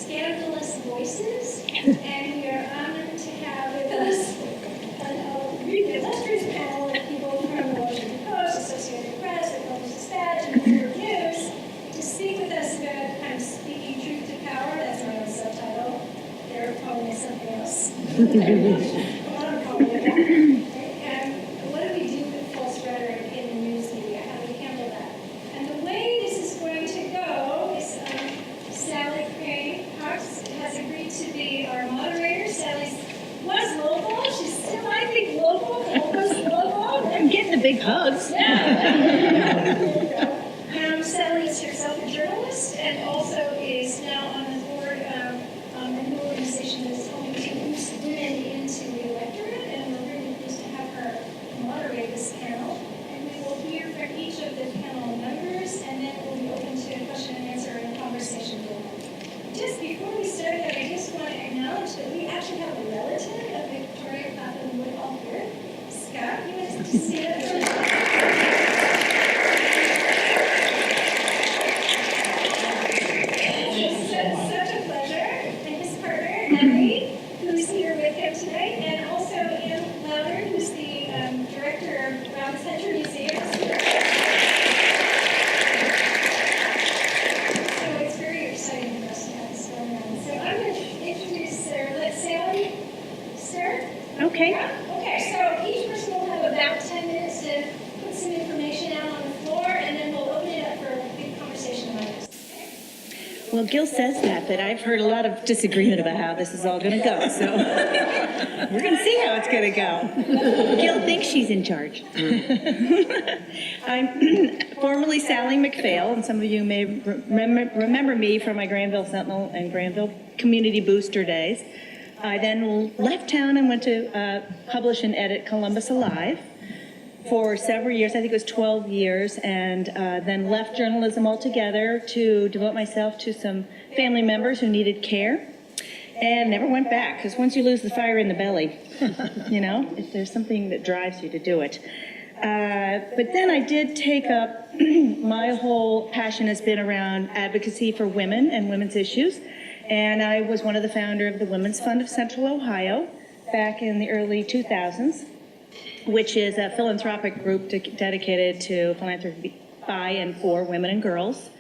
Scandalous Voices, and we are honored to have with us a really illustrious panel of people from the Washington Post, Associated Press, the Published Dispatch, and New Reviews to speak with us about kind of speaking truth to power. That's my own subtitle. They're calling it something else. Well, I'm calling it that. Right? And what do we do with false rhetoric in the news media? How do we handle that? And the way this is going to go is Sally Crane has agreed to be our moderator. Sally was local. She's still, I think, local. Almost local. I'm getting the big hugs. Sally is herself a journalist and also is now on the board of a new organization that is hoping to boost women into the electorate. And we're really pleased to have her moderate this panel. And we will hear from each of the panel members, and then we'll be open to question and answer and conversation. Just before we start that, I just want to acknowledge that we actually have a relative of Victoria Claflin Woodhull here. Scott, you want to see that? Such a pleasure. And his partner, Emily, who's here with him tonight, and also Ann Louder, who's the director of Robbins Hunter Museum. Okay. Okay, so each person will have about 10 minutes to put some information out on the floor, and then we'll open it up for a big conversation about this. Okay? Well, Gil says that, but I've heard a lot of disagreement about how this is all going to go, so we're going to see how it's going to go. Gil thinks she's in charge. I'm formerly Sally McPhail, and some of you may remember me from my Granville Sentinel and Granville Community Booster days. I then left town and went to publish and edit Columbus Alive for several years. I think it was 12 years, and then left journalism altogether to devote myself to some family members who needed care, and never went back, because once you lose the fire in the belly, you know, if there's something that drives you to do it. But then I did take up, my whole passion has been around advocacy for women and women's issues. And I was one of the founders of the Women's Fund of Central Ohio back in the early 2000s, which is a philanthropic group dedicated to philanthropy by and for women and girls.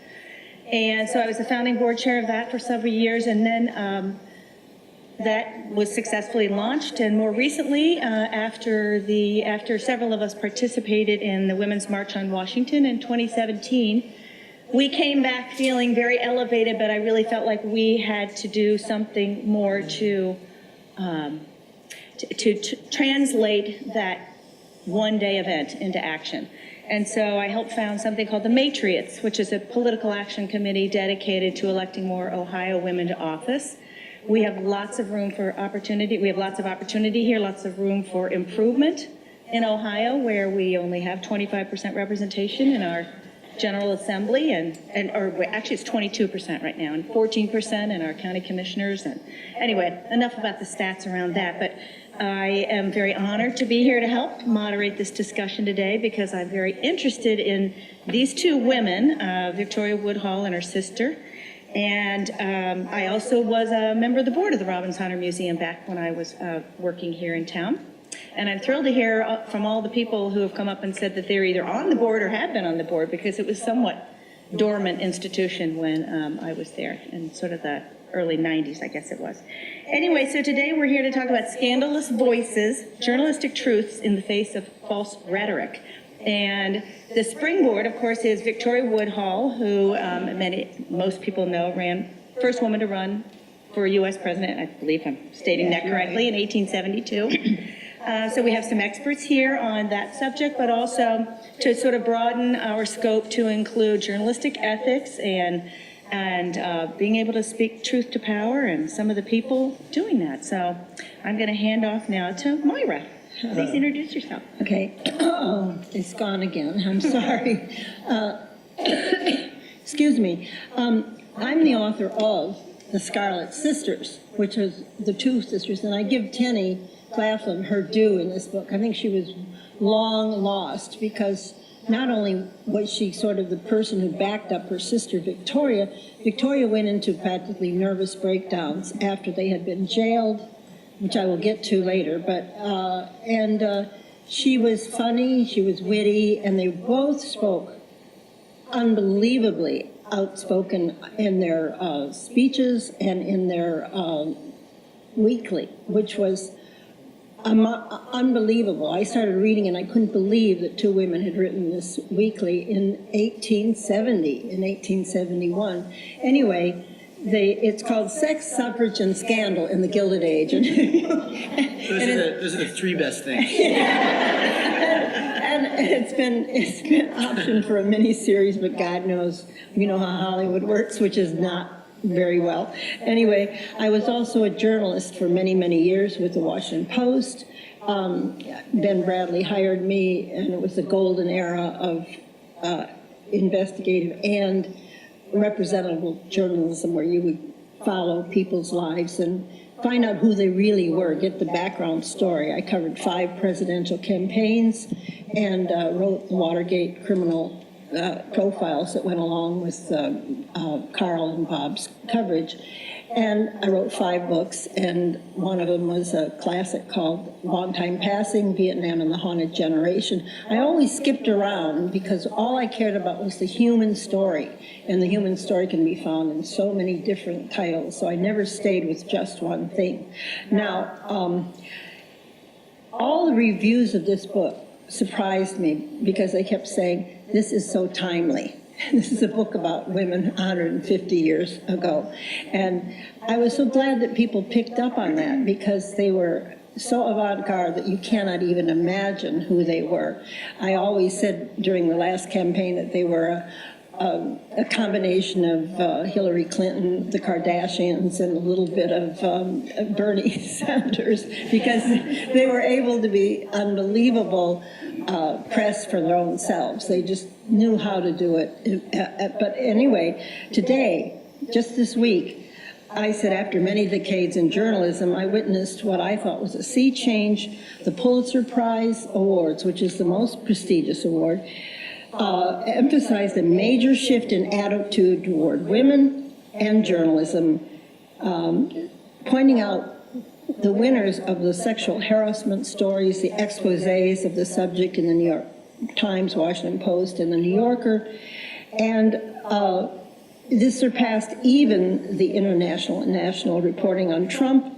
And so I was the founding board chair of that for several years, and then that was successfully launched. And more recently, after several of us participated in the Women's March on Washington in 2017, we came back feeling very elevated, but I really felt like we had to do something more to translate that one-day event into action. And so I helped found something called the Matriots, which is a political action committee dedicated to electing more Ohio women to office. We have lots of room for opportunity. We have lots of opportunity here, lots of room for improvement in Ohio, where we only have 25% representation in our General Assembly, or actually it's 22% right now, and 14% in our county commissioners. And anyway, enough about the stats around that, but I am very honored to be here to help moderate this discussion today, because I'm very interested in these two women, Victoria Woodhull and her sister, And I also was a member of the board of the Robbins Hunter Museum back when I was working here in town. And I'm thrilled to hear from all the people who have come up and said that they're either on the board or have been on the board, because it was somewhat dormant institution when I was there in sort of the early 90s, I guess it was. Anyway, so today we're here to talk about Scandalous Voices, Journalistic Truths in the Face of False Rhetoric. And the springboard, of course, is Victoria Woodhull, who most people know first woman to run for U.S. president. I believe I'm stating that correctly, in 1872. So we have some experts here on that subject, but also to sort of broaden our scope to include journalistic ethics and being able to speak truth to power and some of the people doing that. So I'm going to hand off now to Moira. Please introduce yourself. Okay. It's gone again. I'm sorry. Excuse me. I'm the author of The Scarlet Sisters, which was the two sisters, and I give Tenny Claflin her due in this book. I think she was long lost, because not only was she sort of the person who backed up her sister Victoria, Victoria went into practically nervous breakdowns after they had been jailed, which I will get to later, but she was funny, she was witty, and they both spoke unbelievably outspoken in their speeches and in their weekly, which was unbelievable. I started reading and I couldn't believe that two women had written this weekly in 1871. Anyway, it's called Sex, Suffrage, and Scandal in the Gilded Age. Those are the three best things. And it's been optioned for a mini-series, but God knows, you know how Hollywood works, which is not very well. Anyway, I was also a journalist for many, many years with the Washington Post. Ben Bradley hired me, and it was the golden era of investigative and representative journalism, where you would follow people's lives and find out who they really were, get the background story. I covered 5 presidential campaigns and wrote the Watergate criminal profiles that went along with Carl and Bob's coverage. And I wrote 5 books, and one of them was a classic called Long Time Passing, Vietnam and the Haunted Generation. I always skipped around because all I cared about was the human story, and the human story can be found in so many different titles, so I never stayed with just one thing. Now, all the reviews of this book surprised me because they kept saying, this is so timely. This is a book about women 150 years ago. And I was so glad that people picked up on that, because they were so avant-garde that you cannot even imagine who they were. I always said during the last campaign that they were a combination of Hillary Clinton, the Kardashians, and a little bit of Bernie Sanders, because they were able to be unbelievable press for their own selves. They just knew how to do it. But anyway, today, just this week, I said after many decades in journalism, I witnessed what I thought was a sea change. The Pulitzer Prize Awards, which is the most prestigious award, emphasized a major shift in attitude toward women and journalism, pointing out the winners of the sexual harassment stories, the exposés of the subject in the New York Times, Washington Post, and the New Yorker. And this surpassed even the international and national reporting on Trump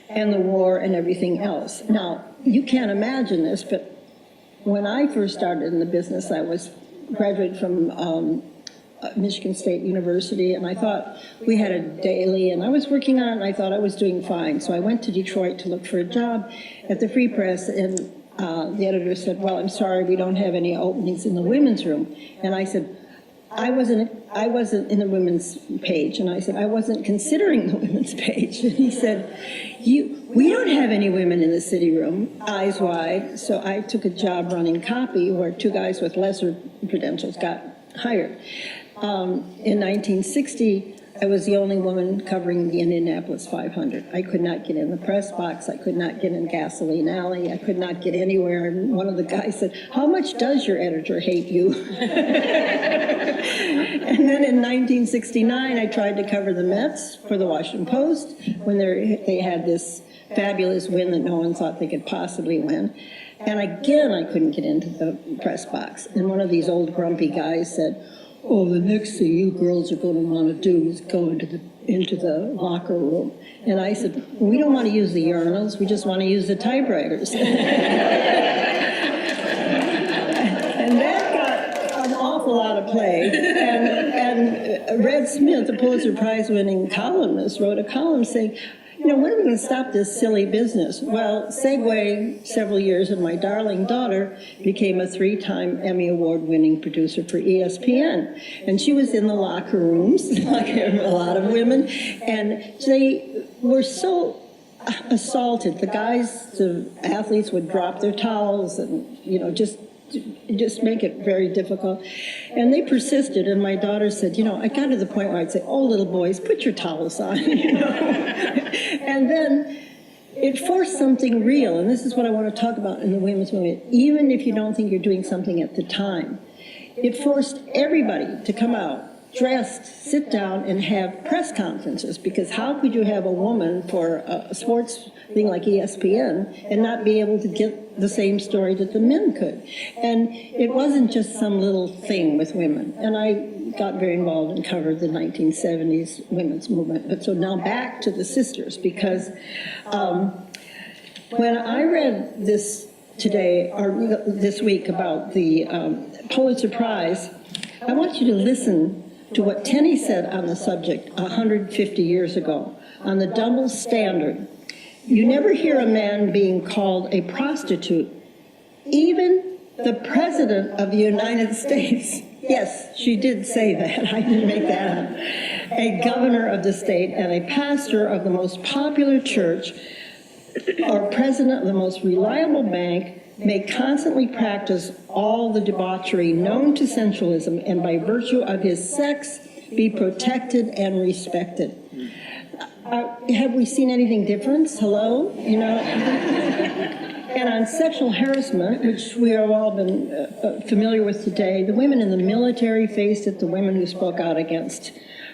and the war and everything else. Now, you can't imagine this, but when I first started in the business, I was graduated from Michigan State University, and I thought we had a daily, and I was working on it, and I thought I was doing fine. So I went to Detroit to look for a job at the Free Press, and the editor said, well, I'm sorry, we don't have any openings in the women's room. And I said, I wasn't in the women's page. And I said, I wasn't considering the women's page. And he said, we don't have any women in the city room, eyes wide. So I took a job running copy where 2 guys with lesser credentials got hired. In 1960, I was the only woman covering the Indianapolis 500. I could not get in the press box. I could not get in Gasoline Alley. I could not get anywhere. And one of the guys said, "How much does your editor hate you?" And then in 1969, I tried to cover the Mets for the Washington Post when they had this fabulous win that no one thought they could possibly win. And again, I couldn't get into the press box. And one of these old grumpy guys said, "Oh, the next thing you girls are going to want to do is go into the locker room." And I said, "We don't want to use the urinals, we just want to use the typewriters." And that got an awful lot of play. And Red Smith, the Pulitzer Prize-winning columnist, wrote a column saying, when are we going to stop this silly business? Well, segue several years, and my darling daughter became a 3-time Emmy Award-winning producer for ESPN. And she was in the locker rooms, like a lot of women, and they were so assaulted. The guys, the athletes would drop their towels and, just make it very difficult. And they persisted, and my daughter said, I got to the point where I'd say, "Oh, little boys, put your towels on," And then it forced something real, and this is what I want to talk about in the women's movement. Even if you don't think you're doing something at the time, it forced everybody to come out, dressed, sit down, and have press conferences, because how could you have a woman for a sports thing like ESPN and not be able to get the same story that the men could? And it wasn't just some little thing with women. And I got very involved and covered the 1970s women's movement. But so now back to the sisters, because when I read this today, or this week, about the Pulitzer Prize, I want you to listen to what Tenney said on the subject 150 years ago, on the double standard. You never hear a man being called a prostitute, even the President of the United States. Yes, she did say that. I didn't make that up. A governor of the state and a pastor of the most popular church, or president of the most reliable bank, may constantly practice all the debauchery known to sensualism, and by virtue of his sex be protected and respected. Have we seen anything different? Hello? And on sexual harassment, which we have all been familiar with today, the women in the military faced it, the women who spoke out against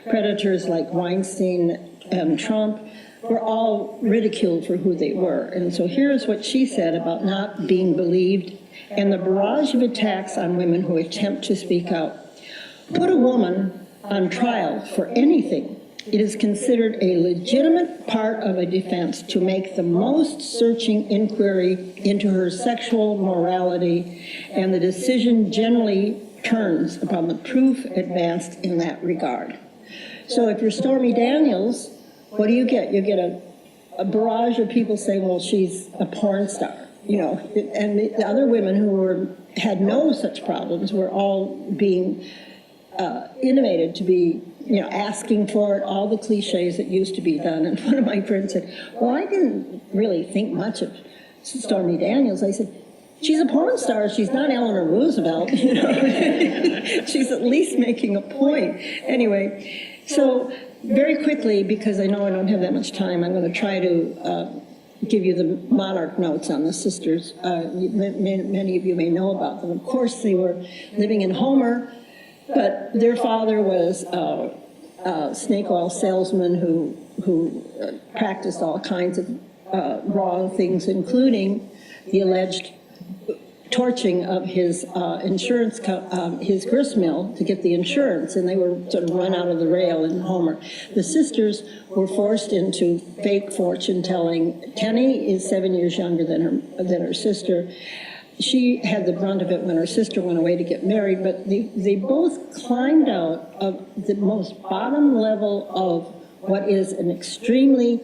predators like Weinstein and Trump were all ridiculed for who they were. And so here's what she said about not being believed and the barrage of attacks on women who attempt to speak out. Put a woman on trial for anything. It is considered a legitimate part of a defense to make the most searching inquiry into her sexual morality, and the decision generally turns upon the proof advanced in that regard. So if you're Stormy Daniels, what do? You get a barrage of people saying, well, she's a porn star, and the other women who had no such problems were all being intimated to be, asking for it, all the cliches that used to be done. And one of my friends said, well, I didn't really think much of Stormy Daniels. I said, she's a porn star. She's not Eleanor Roosevelt. She's at least making a point. Anyway, so very quickly, because I know I don't have that much time, I'm going to try to give you the monarch notes on the sisters. Many of you may know about them. Of course, they were living in Homer, but their father was a snake oil salesman who practiced all kinds of wrong things, including the alleged torching of his insurance, his gristmill to get the insurance, and they were sort of run out of the rail in Homer. The sisters were forced into fake fortune telling. Tenny is 7 years younger than her sister. She had the brunt of it when her sister went away to get married, but they both climbed out of the most bottom level of what is an extremely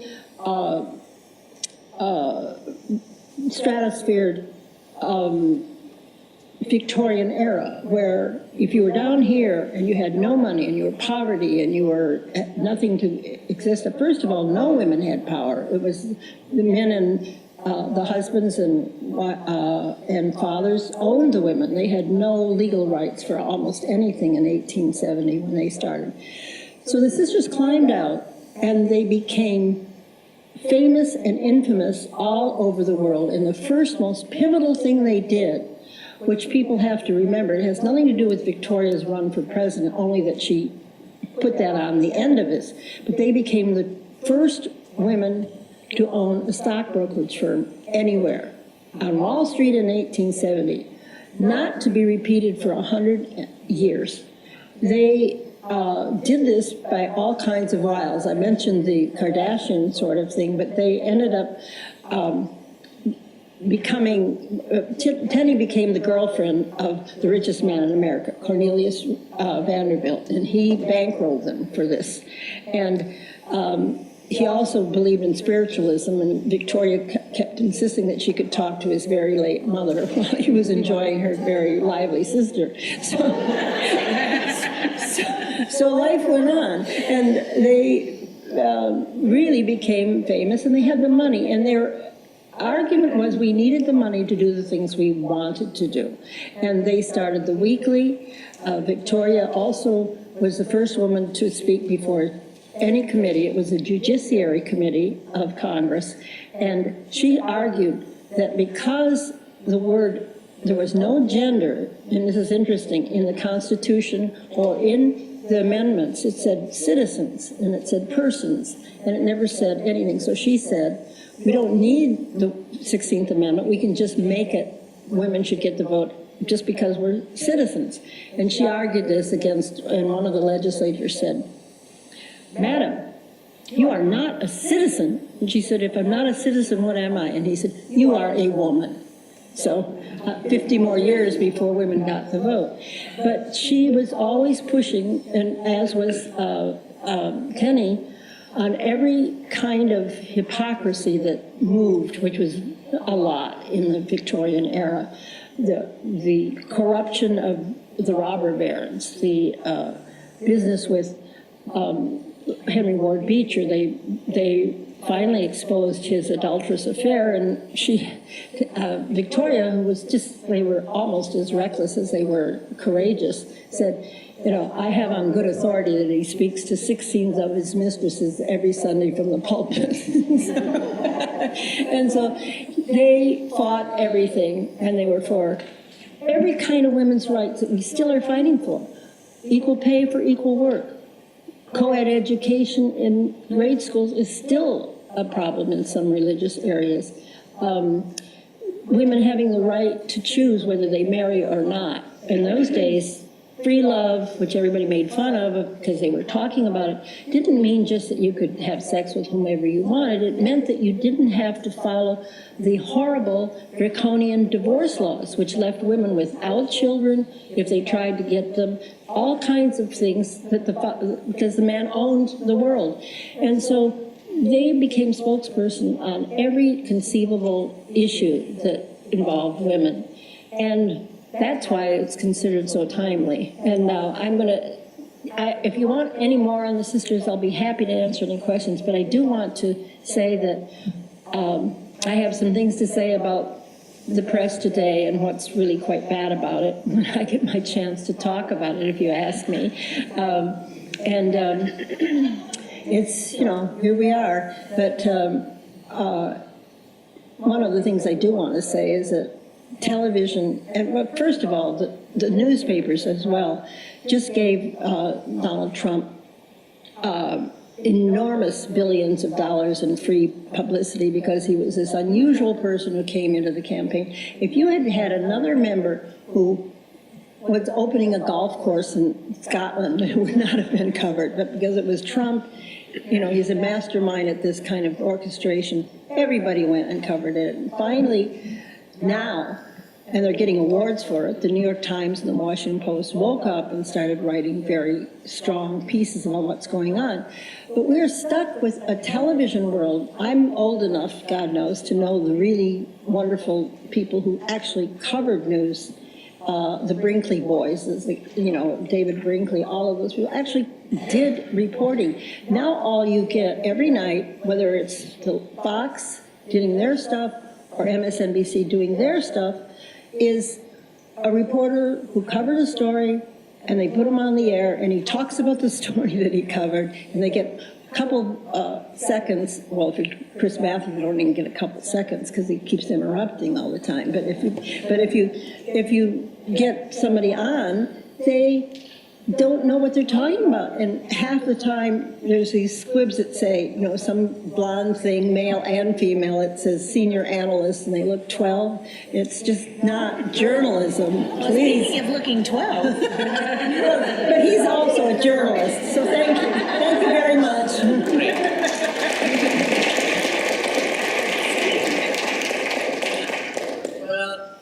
stratosphered Victorian era, where if you were down here and you had no money and you were poverty and you were nothing to exist, first of all, no women had power. It was the men and the husbands and fathers owned the women. They had no legal rights for almost anything in 1870 when they started. So the sisters climbed out, and they became famous and infamous all over the world. And the first, most pivotal thing they did, which people have to remember, it has nothing to do with Victoria's run for president, only that she put that on the end of it, but they became the first women to own a stock brokerage firm anywhere on Wall Street in 1870, not to be repeated for 100 years. They did this by all kinds of wiles. I mentioned the Kardashian sort of thing, but they ended up becoming, Tenny became the girlfriend of the richest man in America, Cornelius Vanderbilt, and he bankrolled them for this. And he also believed in spiritualism, and Victoria kept insisting that she could talk to his very late mother while he was enjoying her very lively sister. So life went on, and they really became famous, and they had the money, and their argument was we needed the money to do the things we wanted to do. And they started the Weekly. Victoria also was the first woman to speak before any committee. It was the Judiciary Committee of Congress, and she argued that because there was no gender, and this is interesting, in the Constitution or in the amendments, it said citizens and it said persons, and it never said anything. So she said, we don't need the 16th Amendment, we can just make it women should get the vote just because we're citizens. And she argued this against, and one of the legislators said, Madam, you are not a citizen. And she said, if I'm not a citizen, what am I? And he said, you are a woman. So 50 more years before women got the vote. But she was always pushing, and as was Tenny, on every kind of hypocrisy that moved, which was a lot in the Victorian era. The corruption of the robber barons, the business with Henry Ward Beecher. They finally exposed his adulterous affair, and Victoria, who was they were almost as reckless as they were courageous, said, I have on good authority that he speaks to 16 of his mistresses every Sunday from the pulpit. And so they fought everything, and they were for every kind of women's rights that we still are fighting for. Equal pay for equal work. Co-ed education in grade schools is still a problem in some religious areas. Women having the right to choose whether they marry or not. In those days, free love, which everybody made fun of because they were talking about it, didn't mean just that you could have sex with whomever you wanted. It meant that you didn't have to follow the horrible draconian divorce laws, which left women without children if they tried to get them, all kinds of things because the man owned the world. And so they became spokesperson on every conceivable issue that involved women. And that's why it's considered so timely. And now if you want any more on the sisters, I'll be happy to answer any questions, but I do want to say that I have some things to say about the press today and what's really quite bad about it when I get my chance to talk about it, if you ask me. It's, here we are. But one of the things I do want to say is that television, and first of all, the newspapers as well, just gave Donald Trump enormous billions of dollars in free publicity because he was this unusual person who came into the campaign. If you had had another member who was opening a golf course in Scotland, it would not have been covered, but because it was Trump, he's a mastermind at this kind of orchestration, everybody went and covered it. And finally, now, and they're getting awards for it, the New York Times and the Washington Post woke up and started writing very strong pieces about what's going on. But we're stuck with a television world. I'm old enough, God knows, to know the really wonderful people who actually covered news. The Brinkley boys, David Brinkley, all of those people actually did reporting. Now all you get every night, whether it's the Fox getting their stuff or MSNBC doing their stuff, is a reporter who covered a story and they put him on the air, and he talks about the story that he covered, and they get a couple seconds. Well, if you're Chris Matthews, you don't even get a couple seconds because he keeps interrupting all the time. But if you get somebody on, they don't know what they're talking about. And half the time, there's these squibs that say, some blonde thing, male and female, it says senior analyst, and they look 12. It's just not journalism. Please. Speaking of looking 12. But he's also a journalist, so thank you. Thank you very much.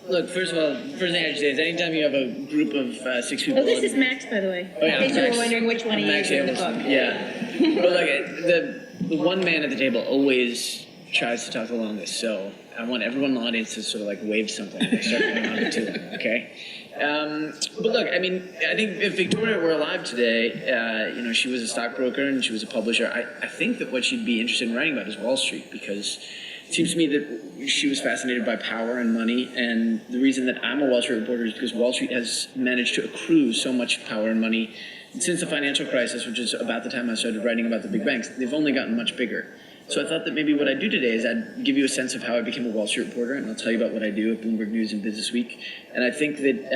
Look, first of all, first thing I should say is anytime you have a group of 6 people. Oh, this is Max, by the way. Oh, yeah, in case you Max. were wondering which one he Max is in the Hamilton. book. Yeah. But look, the one man at the table always tries to talk the longest, so I want everyone in the audience to sort of like wave something and start going on to it, okay? But look, I mean, I think if Victoria were alive today, she was a stockbroker and she was a publisher. I think that what she'd be interested in writing about is Wall Street, because it seems to me that she was fascinated by power and money, and the reason that I'm a Wall Street reporter is because Wall Street has managed to accrue so much power and money since the financial crisis, which is about the time I started writing about the big banks. They've only gotten much bigger. So I thought that maybe what I'd do today is I'd give you a sense of how I became a Wall Street reporter, and I'll tell you about what I do at Bloomberg News and Business Week. And I think that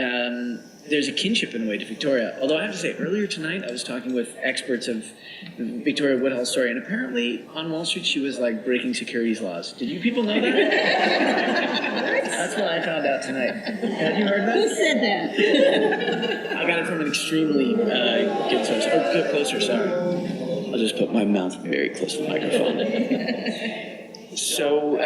there's a kinship in a way to Victoria. Although I have to say, earlier tonight I was talking with experts of Victoria Woodhull's story, and apparently on Wall Street she was like breaking securities laws. Did you people know that? That's what I found out tonight. Have you heard that? Who said that? I got it from an extremely good source. Oh, go closer, sorry. I'll just put my mouth very close to the microphone. So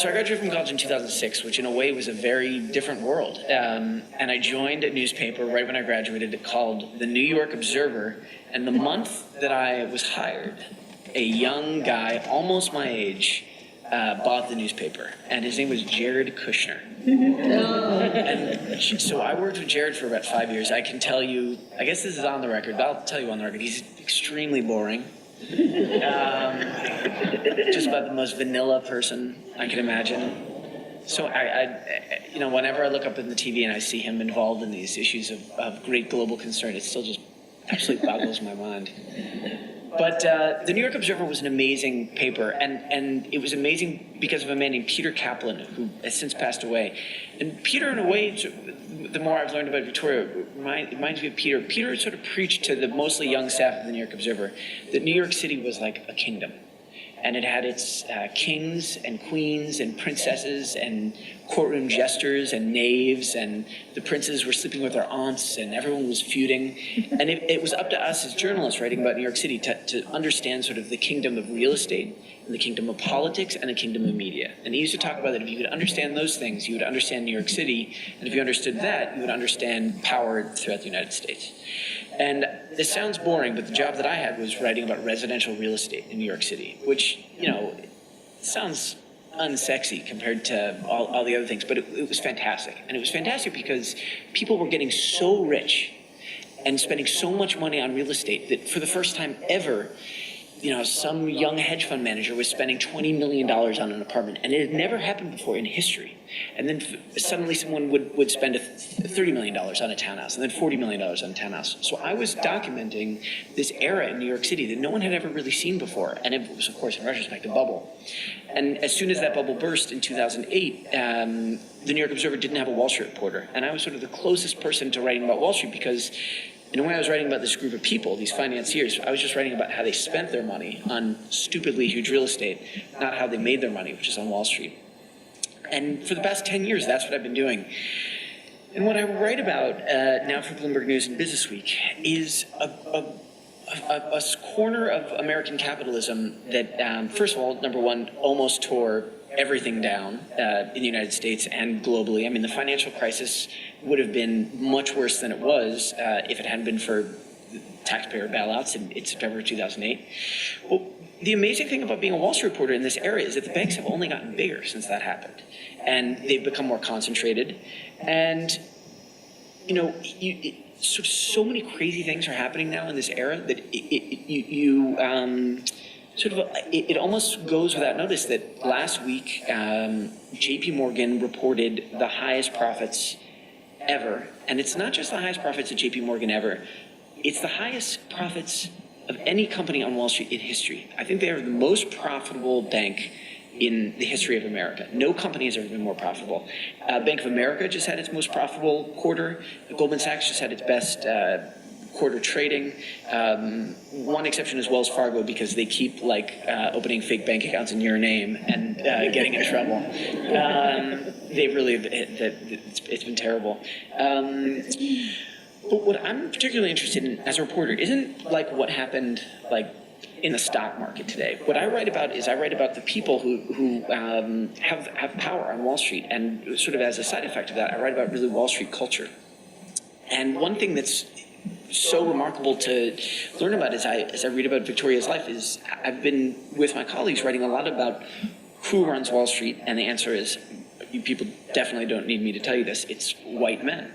I graduated from college in 2006, which in a way was a very different world. And I joined a newspaper right when I graduated called The New York Observer. And the month that I was hired, a young guy, almost my age, bought the newspaper. And his name was Jared Kushner. And so I worked with Jared for about 5 years. I can tell you, I guess this is on the record, but I'll tell you on the record, he's extremely boring. Just about the most vanilla person I can imagine. So whenever I look up in the TV and I see him involved in these issues of great global concern, it still just absolutely boggles my mind. But the New York Observer was an amazing paper, and it was amazing because of a man named Peter Kaplan, who has since passed away. And Peter, in a way, the more I've learned about Victoria, reminds me of Peter. Peter sort of preached to the mostly young staff of the New York Observer that New York City was like a kingdom. And it had its kings and queens and princesses and courtroom jesters and knaves, and the princes were sleeping with their aunts, and everyone was feuding. And it was up to us as journalists writing about New York City to understand sort of the kingdom of real estate, and the kingdom of politics, and the kingdom of media. And he used to talk about that if you could understand those things, you would understand New York City, and if you understood that, you would understand power throughout the United States. And this sounds boring, but the job that I had was writing about residential real estate in New York City, which, sounds unsexy compared to all the other things, but it was fantastic. And it was fantastic because people were getting so rich and spending so much money on real estate that for the first time ever, some young hedge fund manager was spending $20 million on an apartment, and it had never happened before in history. And then suddenly someone would spend $30 million on a townhouse, and then $40 million on a townhouse. So I was documenting this era in New York City that no one had ever really seen before, and it was, of course, in retrospect, a bubble. And as soon as that bubble burst in 2008, the New York Observer didn't have a Wall Street reporter, and I was sort of the closest person to writing about Wall Street because in a way, I was writing about this group of people, these financiers. I was just writing about how they spent their money on stupidly huge real estate, not how they made their money, which is on Wall Street. And for the past 10 years, that's what I've been doing. And what I write about now for Bloomberg News and Business Week is a corner of American capitalism that, first of all, number one, almost tore everything down in the United States and globally. I mean, the financial crisis would have been much worse than it was if it hadn't been for taxpayer bailouts in September of 2008. Well, the amazing thing about being a Wall Street reporter in this area is that the banks have only gotten bigger since that happened. And they've become more concentrated. And, so many crazy things are happening now in this era that it almost goes without notice that last week, JP Morgan reported the highest profits ever. And it's not just the highest profits at JP Morgan ever. It's the highest profits of any company on Wall Street in history. I think they are the most profitable bank in the history of America. No company has ever been more profitable. Bank of America just had its most profitable quarter. Goldman Sachs just had its best quarter trading. One exception is Wells Fargo, because they keep opening fake bank accounts in your name and getting in trouble. They've really, it's been terrible. But what I'm particularly interested in as a reporter isn't what happened in the stock market today. What I write about is the people who have power on Wall Street, and sort of as a side effect of that, I write about really Wall Street culture. And one thing that's so remarkable to learn about as I read about Victoria's life is I've been with my colleagues writing a lot about who runs Wall Street, and the answer is, you people definitely don't need me to tell you this, it's white men.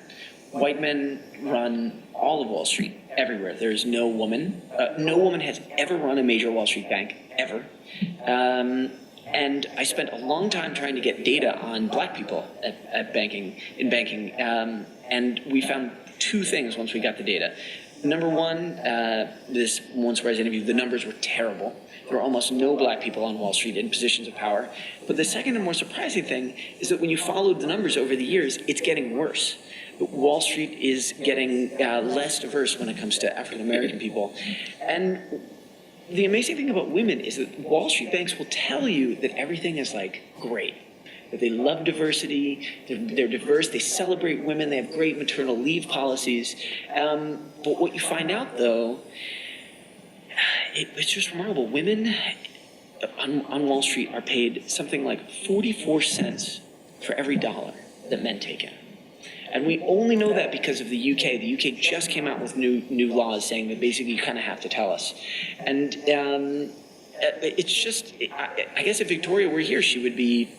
White men run all of Wall Street, everywhere. There is no woman. No woman has ever run a major Wall Street bank, ever. And I spent a long time trying to get data on black people in banking. And we found two things once we got the data. Number one, this one surprise interview, the numbers were terrible. There were almost no black people on Wall Street in positions of power. But the second and more surprising thing is that when you followed the numbers over the years, it's getting worse. Wall Street is getting less diverse when it comes to African American people. And the amazing thing about women is that Wall Street banks will tell you that everything is great, that they love diversity, they're diverse, they celebrate women, they have great maternal leave policies. But what you find out, though, it's just remarkable. Women on Wall Street are paid something like 44 cents for every dollar that men take in. And we only know that because of the UK. The UK just came out with new laws saying that basically you kind of have to tell us. And it's just, I guess if Victoria were here, she would be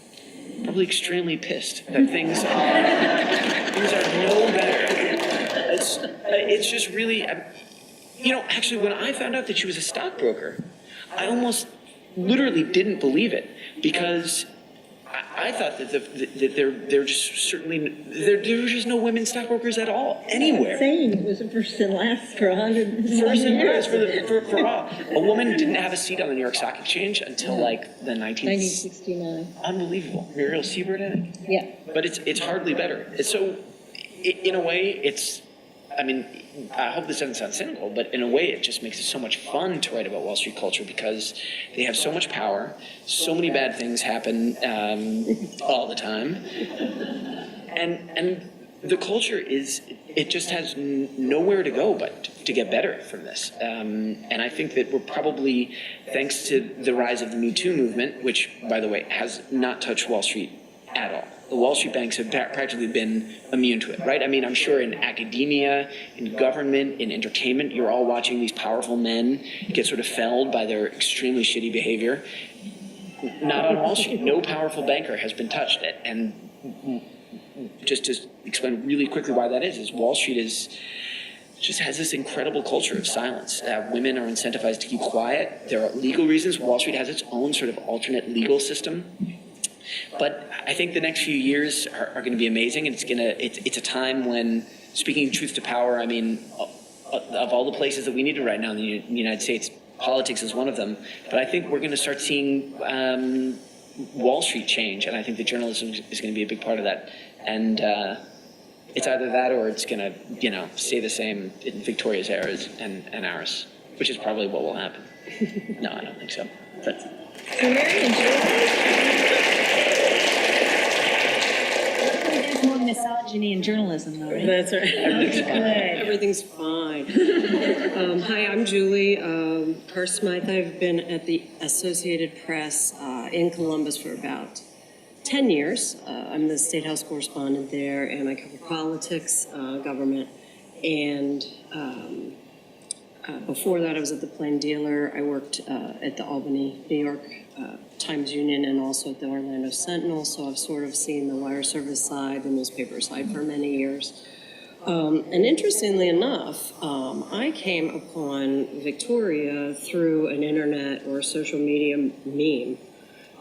probably extremely pissed that things are no better. It's just really, actually when I found out that she was a stockbroker, I almost literally didn't believe it, because I thought that there were just no women stockbrokers at all anywhere. Saying it was a first and last for 100 years for all. A woman didn't have a seat on the New York Stock Exchange until the 1969. Unbelievable. Muriel Siebert, I think. Yeah. But it's hardly better. So, in a way, it's. I mean, I hope this doesn't sound cynical, but in a way it just makes it so much fun to write about Wall Street culture, because they have so much power, so many bad things happen all the time, and the culture it just has nowhere to go but to get better from this. And I think that we're probably, thanks to the rise of the Me Too movement, which, by the way, has not touched Wall Street at all. The Wall Street banks have practically been immune to it, right? I mean, I'm sure in academia, in government, in entertainment, you're all watching these powerful men get sort of felled by their extremely shitty behavior. Not on Wall Street. No powerful banker has been touched. And just to explain really quickly why that is Wall Street just has this incredible culture of silence. Women are incentivized to keep quiet. There are legal reasons. Wall Street has its own sort of alternate legal system. But I think the next few years are going to be amazing, and it's a time when, speaking truth to power, I mean, of all the places that we need to right now in the United States, politics is one of them. But I think we're going to start seeing Wall Street change, and I think that journalism is going to be a big part of that. And it's either that or it's going to, stay the same in Victoria's era and ours, which is probably what will happen. No, I don't think so. But. So Mary and Joy. There's more misogyny in journalism, though, right? That's right. Everything's fine. Hi, I'm Julie Kersmith. I've been at the Associated Press in Columbus for about 10 years. I'm the State House correspondent there, and I cover politics, government, and before that I was at the Plain Dealer. I worked at the Albany, New York Times Union, and also at the Orlando Sentinel, so I've sort of seen the wire service side, the newspaper side for many years. And interestingly enough, I came upon Victoria through an internet or social media meme.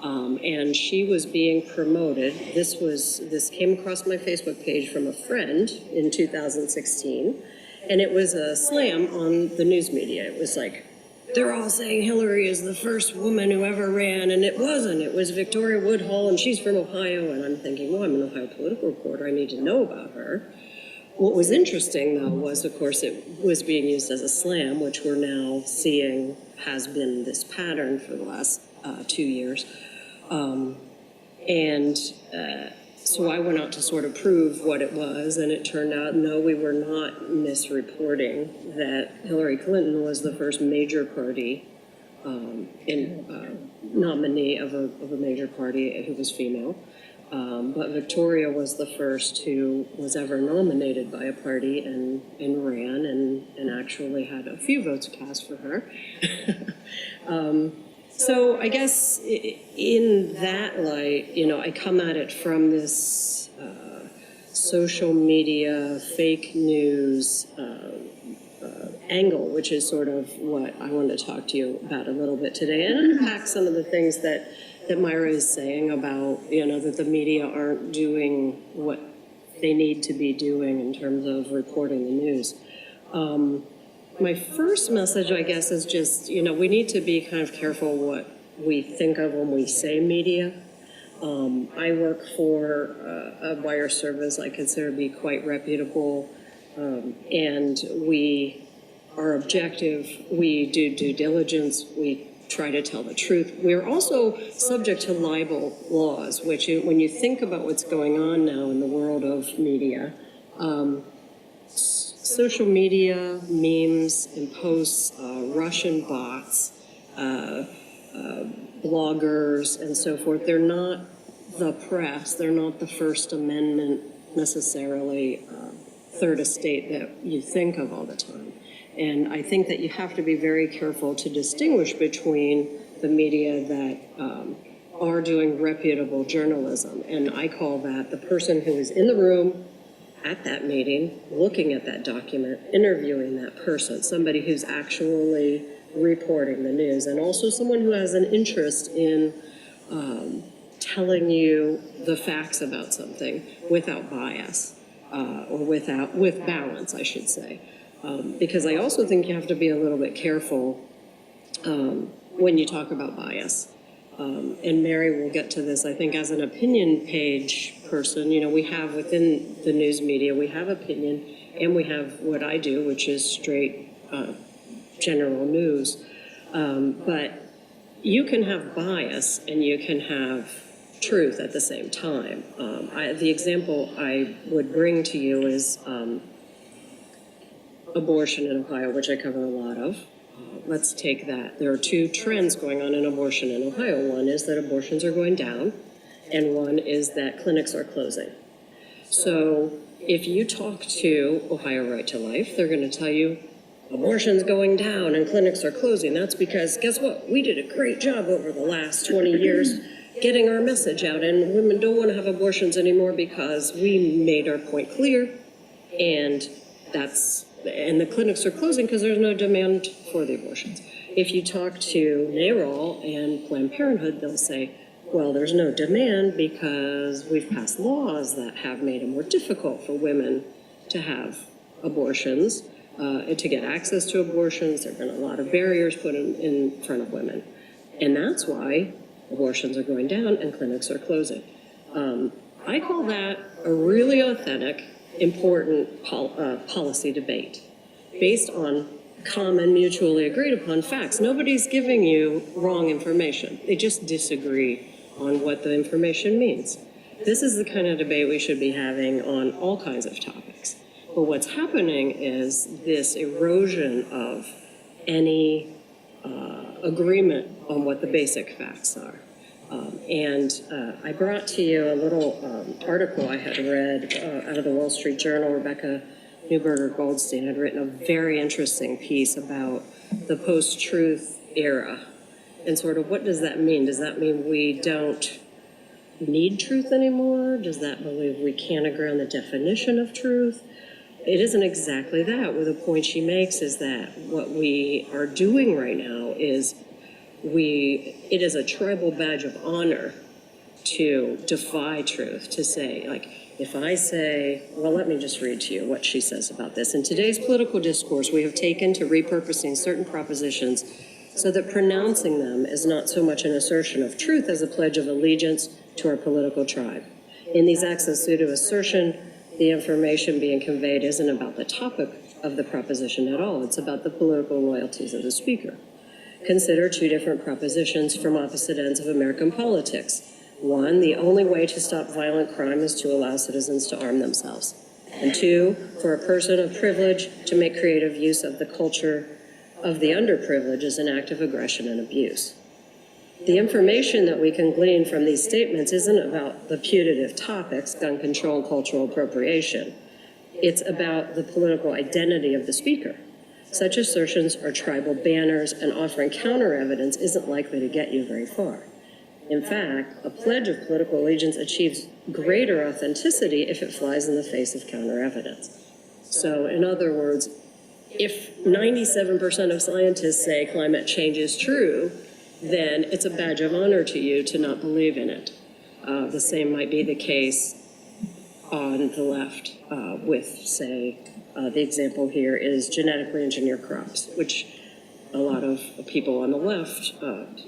And she was being promoted. This came across my Facebook page from a friend in 2016, and it was a slam on the news media. It was like, they're all saying Hillary is the first woman who ever ran, and it wasn't. It was Victoria Woodhull, and she's from Ohio. And I'm thinking, well, I'm an Ohio political reporter. I need to know about her. What was interesting, though, was, of course, it was being used as a slam, which we're now seeing has been this pattern for the last 2 years. So I went out to sort of prove what it was, and it turned out, no, we were not misreporting that Hillary Clinton was the first major party nominee of a major party who was female. But Victoria was the first who was ever nominated by a party and ran and actually had a few votes cast for her. So I guess in that light, I come at it from this social media, fake news angle, which is sort of what I want to talk to you about a little bit today, and unpack some of the things that Myra is saying about, that the media aren't doing what they need to be doing in terms of reporting the news. My first message, I guess, is just, we need to be kind of careful what we think of when we say media. I work for a wire service I consider to be quite reputable, and we are objective. We do due diligence. We try to tell the truth. We're also subject to libel laws, which when you think about what's going on now in the world of media, social media, memes and posts, Russian bots, bloggers and so forth, they're not the press, they're not the First Amendment necessarily, third estate that you think of all the time. And I think that you have to be very careful to distinguish between the media that are doing reputable journalism. And I call that the person who is in the room at that meeting, looking at that document, interviewing that person, somebody who's actually reporting the news, and also someone who has an interest in telling you the facts about something without bias, or with balance, I should say. Because I also think you have to be a little bit careful when you talk about bias. And Mary will get to this, I think, as an opinion page person. We have within the news media, we have opinion, and we have what I do, which is straight general news. But you can have bias and you can have truth at the same time. The example I would bring to you is abortion in Ohio, which I cover a lot of. Let's take that. There are two trends going on in abortion in Ohio. One is that abortions are going down, and one is that clinics are closing. So if you talk to Ohio Right to Life, they're going to tell you abortion's going down and clinics are closing. That's because, guess what? We did a great job over the last 20 years getting our message out, and women don't want to have abortions anymore because we made our point clear, and the clinics are closing because there's no demand for the abortions. If you talk to NARAL and Planned Parenthood, they'll say, well, there's no demand because we've passed laws that have made it more difficult for women to have abortions, to get access to abortions. There have been a lot of barriers put in front of women. And that's why abortions are going down and clinics are closing. I call that a really authentic, important policy debate based on common, mutually agreed upon facts. Nobody's giving you wrong information. They just disagree on what the information means. This is the kind of debate we should be having on all kinds of topics. But what's happening is this erosion of any agreement on what the basic facts are. I brought to you a little article I had read out of the Wall Street Journal. Rebecca Neuberger Goldstein had written a very interesting piece about the post-truth era. And sort of what does that mean? Does that mean we don't need truth anymore? Does that mean we can't agree on the definition of truth? It isn't exactly that. Well, the point she makes is that what we are doing right now is it is a tribal badge of honor to defy truth, to say, like, if I say, well, let me just read to you what she says about this. In today's political discourse, we have taken to repurposing certain propositions so that pronouncing them is not so much an assertion of truth as a pledge of allegiance to our political tribe. In these acts of pseudo-assertion, the information being conveyed isn't about the topic of the proposition at all. It's about the political loyalties of the speaker. Consider two different propositions from opposite ends of American politics. One, the only way to stop violent crime is to allow citizens to arm themselves. And two, for a person of privilege to make creative use of the culture of the underprivileged is an act of aggression and abuse. The information that we can glean from these statements isn't about the putative topics, gun control and cultural appropriation. It's about the political identity of the speaker. Such assertions are tribal banners, and offering counter evidence isn't likely to get you very far. In fact, a pledge of political allegiance achieves greater authenticity if it flies in the face of counter evidence. So, in other words, if 97% of scientists say climate change is true, then it's a badge of honor to you to not believe in it. The same might be the case on the left with, say, the example here is genetically engineered crops, which a lot of people on the left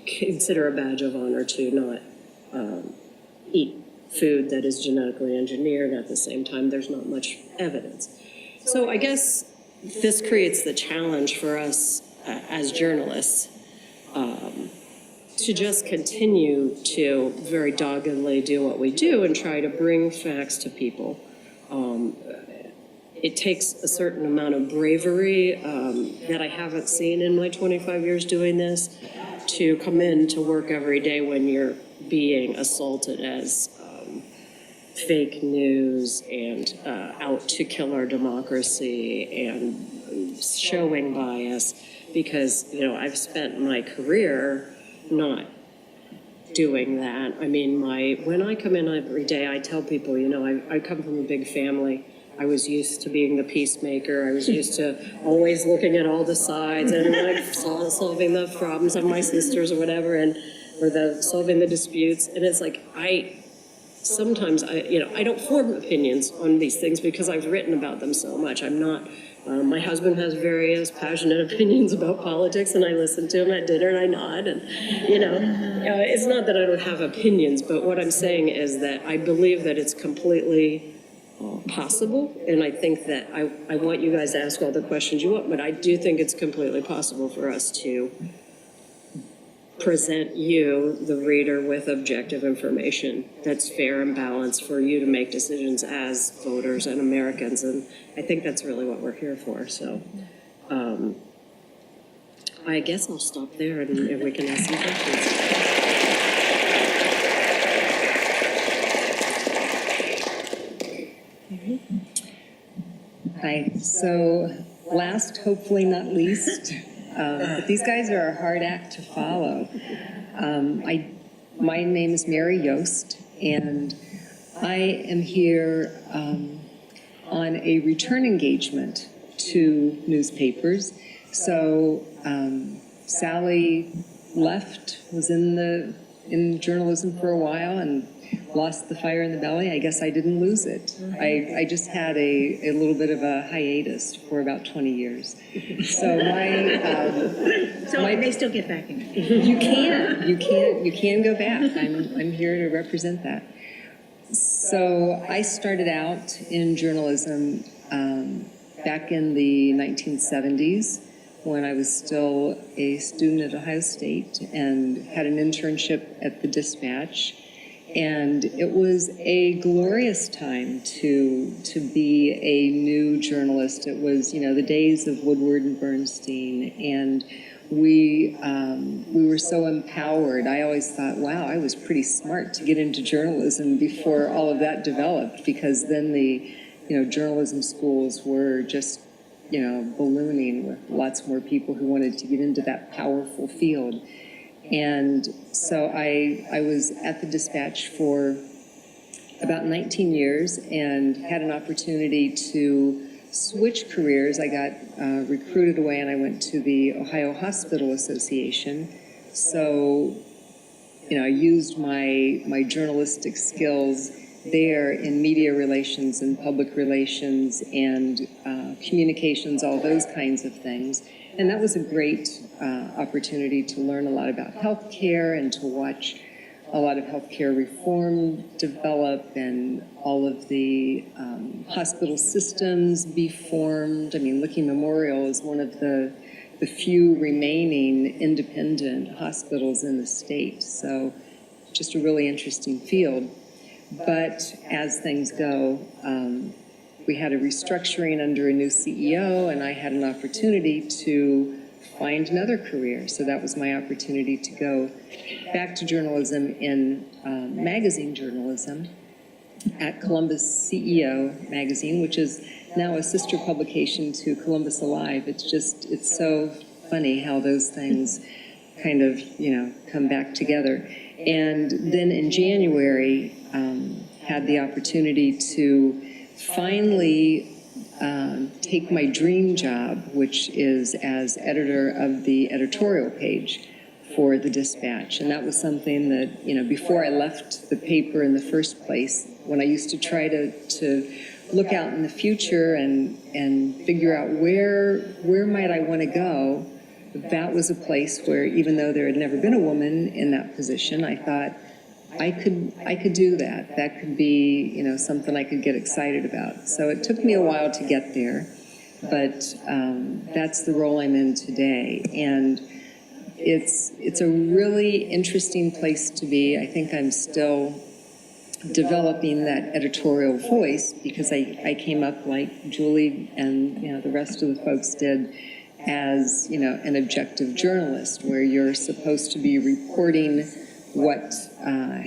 consider a badge of honor to not eat food that is genetically engineered. At the same time, there's not much evidence. So I guess this creates the challenge for us as journalists to just continue to very doggedly do what we do and try to bring facts to people. It takes a certain amount of bravery that I haven't seen in my 25 years doing this to come in to work every day when you're being assaulted as fake news and out to kill our democracy and showing bias, because, you know, I've spent my career not doing that. I mean, when I come in every day, I tell people, you know, I come from a big family. I was used to being the peacemaker. I was used to always looking at all the sides and like solving the problems of my sisters or whatever, or solving the disputes. And it's like sometimes I don't form opinions on these things because I've written about them so much. I'm not. My husband has various passionate opinions about politics, and I listen to him at dinner and I nod. And it's not that I don't have opinions, but what I'm saying is that I believe that it's completely possible, and I think that I want you guys to ask all the questions you want, but I do think it's completely possible for us to present you, the reader, with objective information that's fair and balanced for you to make decisions as voters and Americans, and I think that's really what we're here for. So I guess I'll stop there and we can ask some questions. Hi. So last, hopefully not least, but these guys are a hard act to follow. My name is Mary Yost, and I am here on a return engagement to newspapers. So Sally left, was in journalism for a while, and lost the fire in the belly. I guess I didn't lose it. I just had a little bit of a hiatus for about 20 years. So they still get back in. You can go back. I'm here to represent that. So I started out in journalism back in the 1970s when I was still a student at Ohio State and had an internship at the Dispatch. And it was a glorious time to be a new journalist. It was, the days of Woodward and Bernstein, and we were so empowered. I always thought, wow, I was pretty smart to get into journalism before all of that developed, because then the, journalism schools were just, ballooning with lots more people who wanted to get into that powerful field. And so I was at the Dispatch for about 19 years and had an opportunity to switch careers. I got recruited away and I went to the Ohio Hospital Association, So, I used my journalistic skills there in media relations and public relations and communications, all those kinds of things. And that was a great opportunity to learn a lot about healthcare and to watch a lot of healthcare reform develop and all of the hospital systems be formed. I mean, Licking Memorial is one of the few remaining independent hospitals in the state. So just a really interesting field. But as things go, we had a restructuring under a new CEO, and I had an opportunity to find another career. So that was my opportunity to go back to journalism in magazine journalism at Columbus CEO magazine, which is now a sister publication to Columbus Alive. It's so funny how those things kind of, come back together. And then in January, had the opportunity to finally take my dream job, which is as editor of the editorial page for the Dispatch. And that was something that, before I left the paper in the first place, when I used to try to look out in the future and figure out where might I want to go, that was a place where, even though there had never been a woman in that position, I thought I could do that. That could be, something I could get excited about. So it took me a while to get there, but that's the role I'm in today. And it's a really interesting place to be. I think I'm still developing that editorial voice because I came up like Julie and the rest of the folks did as an objective journalist, where you're supposed to be reporting what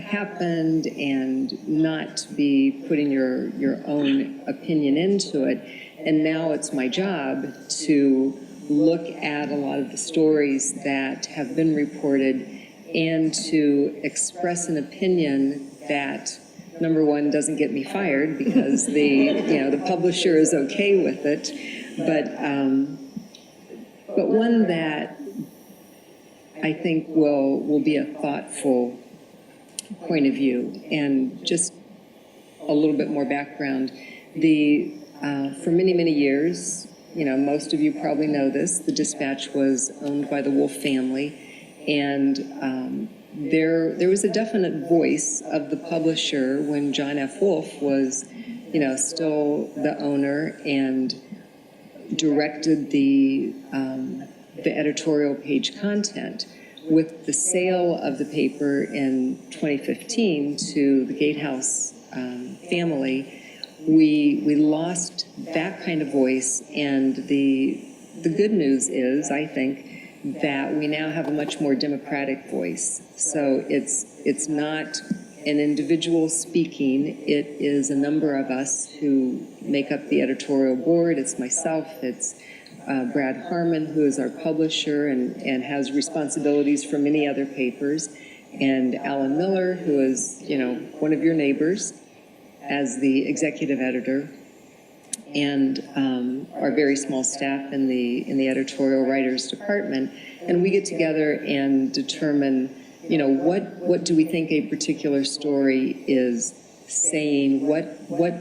happened and not be putting your own opinion into it. And now it's my job to look at a lot of the stories that have been reported and to express an opinion that, number one, doesn't get me fired because the publisher is okay with it, but one that I think will be a thoughtful point of view. And just a little bit more background. For many, many years, most of you probably know this, the Dispatch was owned by the Wolf family, and there was a definite voice of the publisher when John F. Wolf was, still the owner and directed the editorial page content. With the sale of the paper in 2015 to the Gatehouse family, we lost that kind of voice, and the good news is, I think, that we now have a much more democratic voice. So it's not an individual speaking, it is a number of us who make up the editorial board. It's myself, it's Brad Harmon, who is our publisher and has responsibilities for many other papers, and Alan Miller, who is, one of your neighbors, as the executive editor, and our very small staff in the editorial writers department. And we get together and determine, what do we think a particular story is saying, what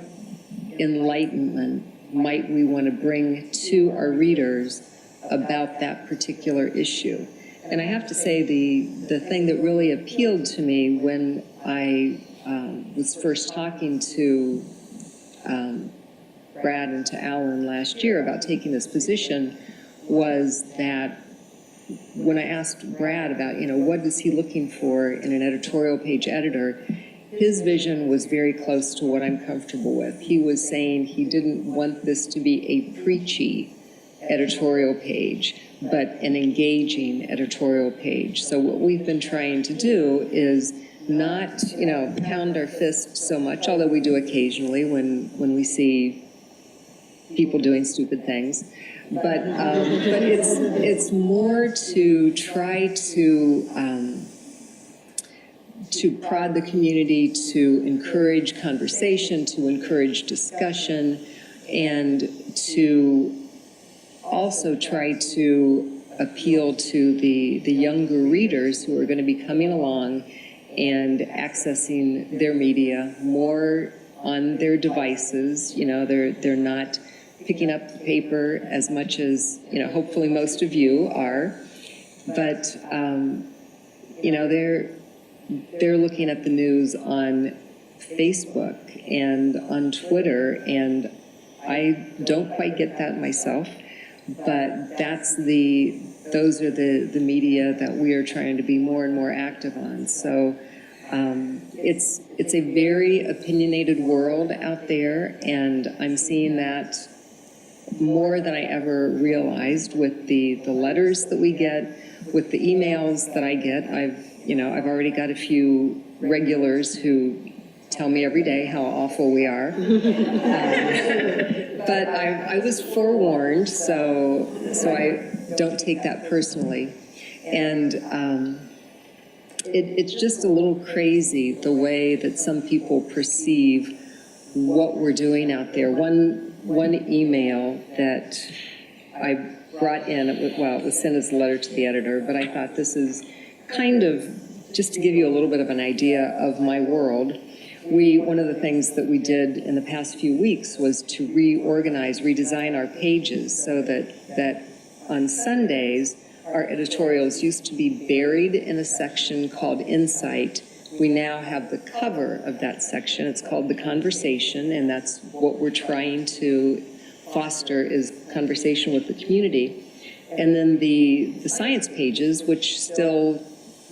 enlightenment might we want to bring to our readers about that particular issue. And I have to say, the thing that really appealed to me when I was first talking to Brad and to Alan last year about taking this position was that when I asked Brad about, what is he looking for in an editorial page editor, his vision was very close to what I'm comfortable with. He was saying he didn't want this to be a preachy editorial page, but an engaging editorial page. So what we've been trying to do is not, pound our fist so much, although we do occasionally when we see people doing stupid things. But it's more to try to prod the community, to encourage conversation, to encourage discussion, and to also try to appeal to the younger readers who are going to be coming along and accessing their media more on their devices. You know, they're not picking up the paper as much as, you know, hopefully most of you are, but you know, they're looking at the news on Facebook and on Twitter, and I don't quite get that myself, but those are the media that we are trying to be more and more active on. So it's a very opinionated world out there, and I'm seeing that more than I ever realized with the letters that we get, with the emails that I get. I've already got a few regulars who tell me every day how awful we are. But I was forewarned, so I don't take that personally. And it's just a little crazy the way that some people perceive what we're doing out there. One email that I brought in, it was sent as a letter to the editor, but I thought this is kind of, just to give you a little bit of an idea of my world. One of the things that we did in the past few weeks was to redesign our pages so that on Sundays, our editorials used to be buried in a section called Insight. We now have the cover of that section. It's called The Conversation, and that's what we're trying to foster, is conversation with the community. And then the science pages, which still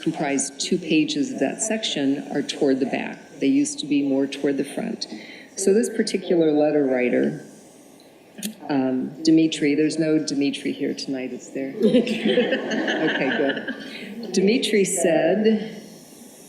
comprise 2 pages of that section, are toward the back. They used to be more toward the front. So this particular letter writer, Dimitri, there's no Dimitri here tonight, is there? Okay, good. Dimitri said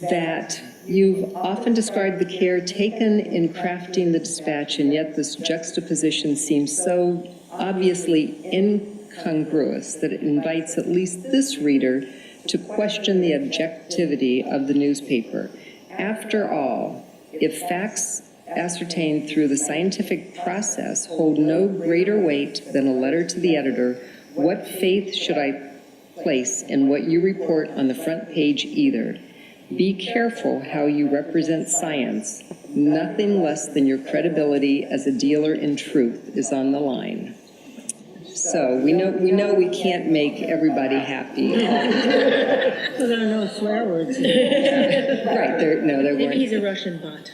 that you've often described the care taken in crafting the dispatch, and yet this juxtaposition seems so obviously incongruous that it invites at least this reader to question the objectivity of the newspaper. After all, if facts ascertained through the scientific process hold no greater weight than a letter to the editor, what faith should I place in what you report on the front page either? Be careful how you represent science. Nothing less than your credibility as a dealer in truth is on the line. So we know we can't make everybody happy. So there are no swear words. Right, there weren't. Maybe he's a Russian bot.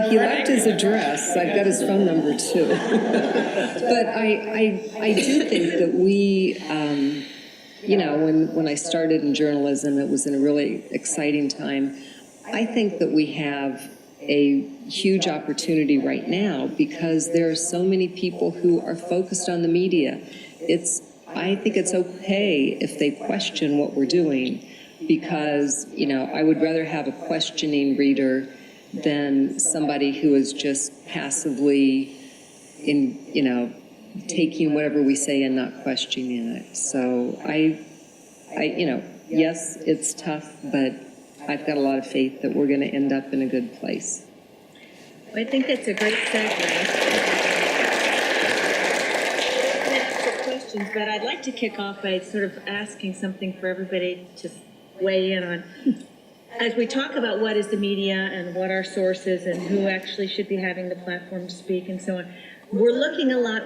He left his address. I've got his phone number too. But I do think that we, when I started in journalism, it was in a really exciting time. I think that we have a huge opportunity right now because there are so many people who are focused on the media. I think it's okay if they question what we're doing, because, I would rather have a questioning reader than somebody who is just passively taking whatever we say and not questioning it. So yes, it's tough, but I've got a lot of faith that we're going to end up in a good place. I think that's a great segue. Questions, but I'd like to kick off by sort of asking something for everybody to weigh in on. As we talk about what is the media and what our sources and who actually should be having the platform to speak and so on, we're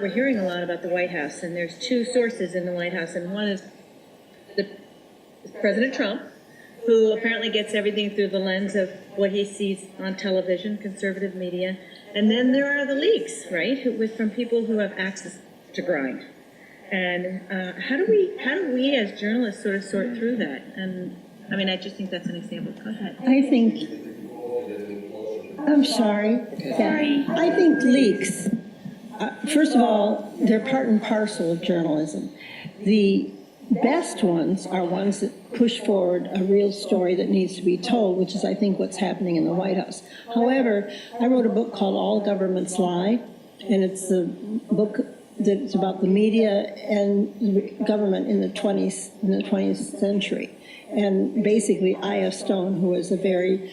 hearing a lot about the White House, and there's 2 sources in the White House, and one is President Trump, who apparently gets everything through the lens of what he sees on television, conservative media, and then there are the leaks, right, from people who have access to grind. And how do we as journalists sort of sort through that? And I just think that's an example. Go ahead. I'm sorry. Sorry. I think leaks, first of all, they're part and parcel of journalism. The best ones are ones that push forward a real story that needs to be told, which is, I think, what's happening in the White House. However, I wrote a book called All Governments Lie, and it's a book that's about the media and government in the 20th century. And basically, I.F. Stone, who was a very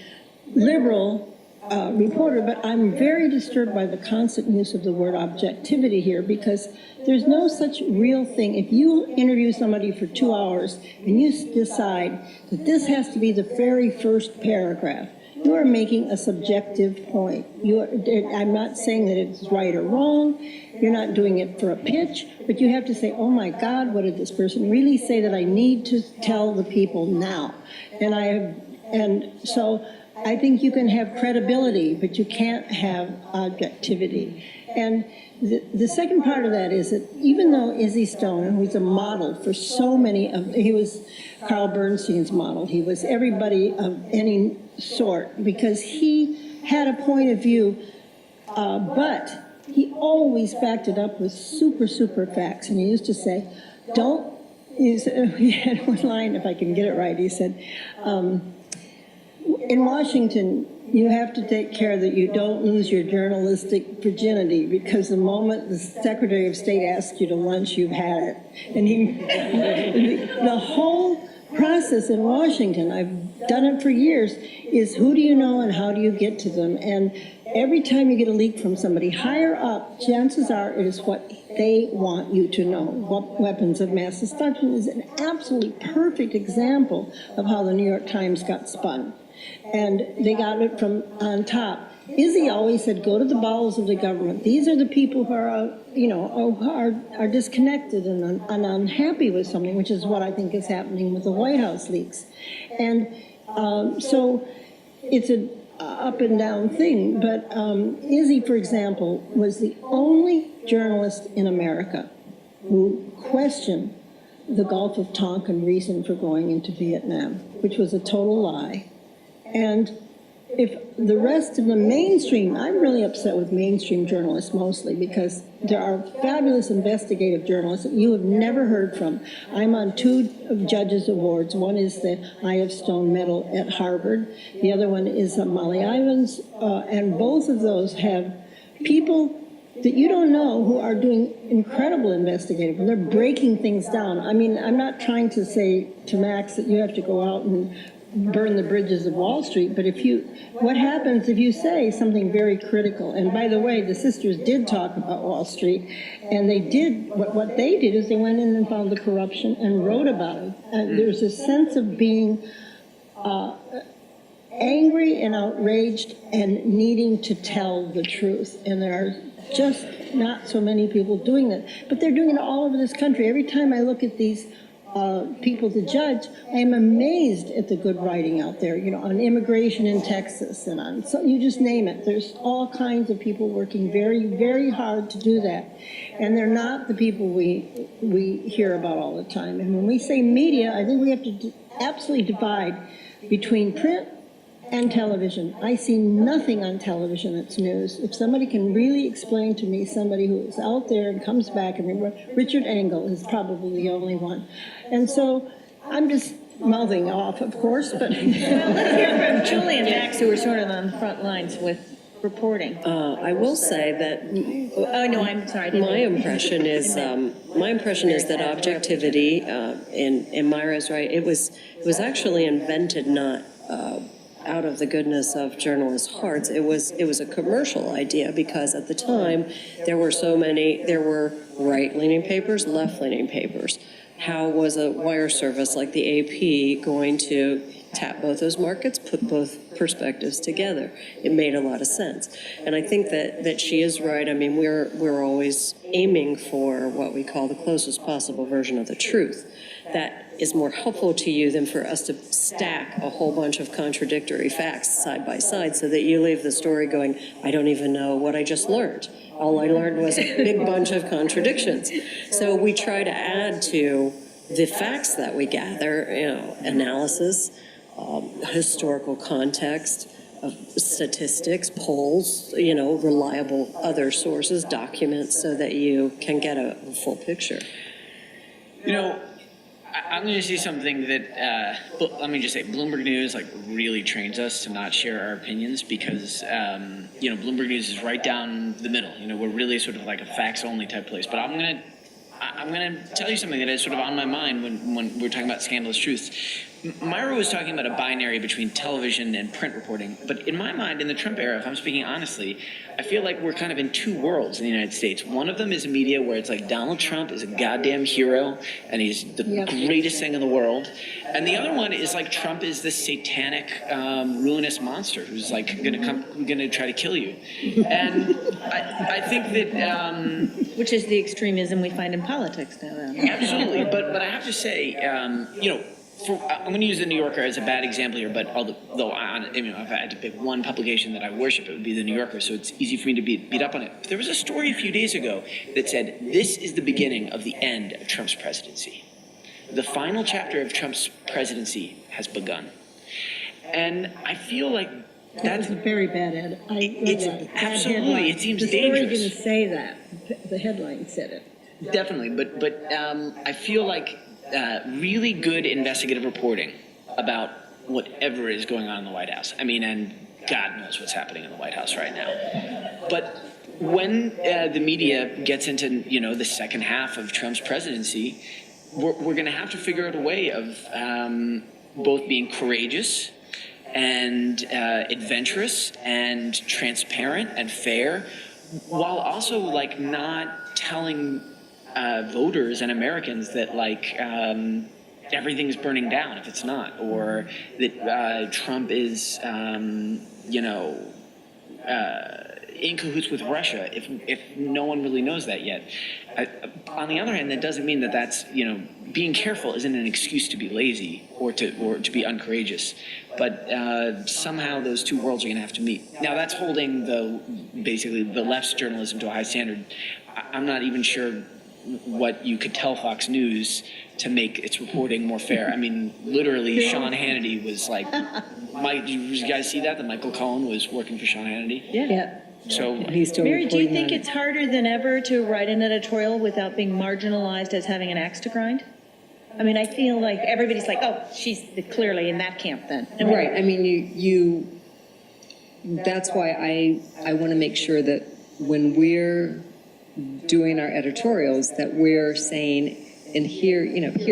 liberal reporter, but I'm very disturbed by the constant use of the word objectivity here, because there's no such real thing. If you interview somebody for 2 hours and you decide that this has to be the very first paragraph, you are making a subjective point. I'm not saying that it's right or wrong. You're not doing it for a pitch, but you have to say, oh my God, what did this person really say that I need to tell the people now? And so I think you can have credibility, but you can't have objectivity. And the second part of that is that even though Izzy Stone, who's a model for so many he was Carl Bernstein's model, he was everybody of any sort, because he had a point of view, but he always backed it up with super, super facts. And he used to say, he had one line, if I can get it right, he said, in Washington, you have to take care that you don't lose your journalistic virginity, because the moment the Secretary of State asks you to lunch, you've had it. And the whole process in Washington, I've done it for years, is who do you know and how do you get to them? And every time you get a leak from somebody higher up, chances are it is what they want you to know. What weapons of mass destruction is an absolutely perfect example of how the New York Times got spun. And they got it from on top. Izzy always said, go to the bowels of the government. These are the people who are disconnected and unhappy with something, which is what I think is happening with the White House leaks. And so it's an up and down thing. But Izzy, for example, was the only journalist in America who questioned the Gulf of Tonkin reason for going into Vietnam, which was a total lie. And if the rest of the mainstream, I'm really upset with mainstream journalists mostly, because there are fabulous investigative journalists that you have never heard from. I'm on 2 judges' awards. One is the Eye of Stone Medal at Harvard. The other one is Molly Ivins. And both of those have people that you don't know who are doing incredible investigative, and they're breaking things down. I mean, I'm not trying to say to Max that you have to go out and burn the bridges of Wall Street, but what happens if you say something very critical? And by the way, the sisters did talk about Wall Street, and they did, what they did is they went in and found the corruption and wrote about it. And there's a sense of being angry and outraged and needing to tell the truth. And there are just not so many people doing that. But they're doing it all over this country. Every time I look at these people to judge, I am amazed at the good writing out there, on immigration in Texas and on, so you just name it. There's all kinds of people working very, very hard to do that. And they're not the people we hear about all the time. And when we say media, I think we have to absolutely divide between print and television. I see nothing on television that's news. If somebody can really explain to me, somebody who is out there and comes back, and Richard Engel is probably the only one. And so I'm just mouthing off, of course, but... Well, let's hear from Julie and Max, who are sort of on the front lines with reporting. I will say that Oh, no, I'm sorry. my impression is that objectivity, and Myra's right, it was there invented not out of the goodness of journalists' hearts. It was a commercial idea, because at the time there were right-leaning papers, left-leaning papers. How was a wire service like the AP going to tap both those markets, put both perspectives together? It made a lot of sense. And I think that she is right. I mean, we're always aiming for what we call the closest possible version of the truth. That is more helpful to you than for us to stack a whole bunch of contradictory facts side by side, so that you leave the story going, I don't even know what I just learned. All I learned was a big bunch of contradictions. So we try to add to the facts that we gather, analysis, historical context, statistics, polls, reliable other sources, documents, so that you can get a full picture. I'm going to say something that, let me just say, Bloomberg News really trains us to not share our opinions, because, Bloomberg News is right down the middle. We're really sort of like a facts-only type place. But I'm going to tell you something that is sort of on my mind when we're talking about Scandalous Truths. Myra was talking about a binary between television and print reporting, but in my mind, in the Trump era, if I'm speaking honestly, I feel like we're kind of in two worlds in the United States. One of them is a media where it's like Donald Trump is a goddamn hero and he's the greatest thing in the world. And the other one is like Trump is this satanic, ruinous monster who's like gonna try to kill you. And I think that Which is the extremism we find in politics now. absolutely, but I have to say, I'm going to use the New Yorker as a bad example here, but although if I had to pick one publication that I worship, it would be the New Yorker, so it's easy for me to beat up on it. But there was a story a few days ago that said, this is the beginning of the end of Trump's presidency. The final chapter of Trump's presidency has begun. And I feel like That was a very bad ad. I read It's that. Bad absolutely, headline. it seems the dangerous. The story didn't say that. The headline said it. Definitely, but I feel like really good investigative reporting about whatever is going on in the White House. I mean, and God knows what's happening in the White House right now. But when the media gets into, the second half of Trump's presidency, we're going to have to figure out a way of both being courageous and adventurous and transparent and fair, while also like not telling voters and Americans that everything's burning down if it's not, or that Trump is in cahoots with Russia if no one really knows that yet. On the other hand, that doesn't mean that that's being careful isn't an excuse to be lazy or to be uncourageous. But somehow those two worlds are going to have to meet. Now that's holding basically the left's journalism to a high standard. I'm not even sure what you could tell Fox News to make its reporting more fair. I mean, literally, Sean Hannity was like, did you guys see that? That Michael Cohen was working for Sean Hannity? Yeah. So He's still Mary, do you reporting think on it. it's harder than ever to write an editorial without being marginalized as having an axe to grind? I mean, I feel like everybody's like, oh, she's clearly in that camp then. Right. I mean, you that's why I want to make sure that when we're doing our editorials that we're saying, and here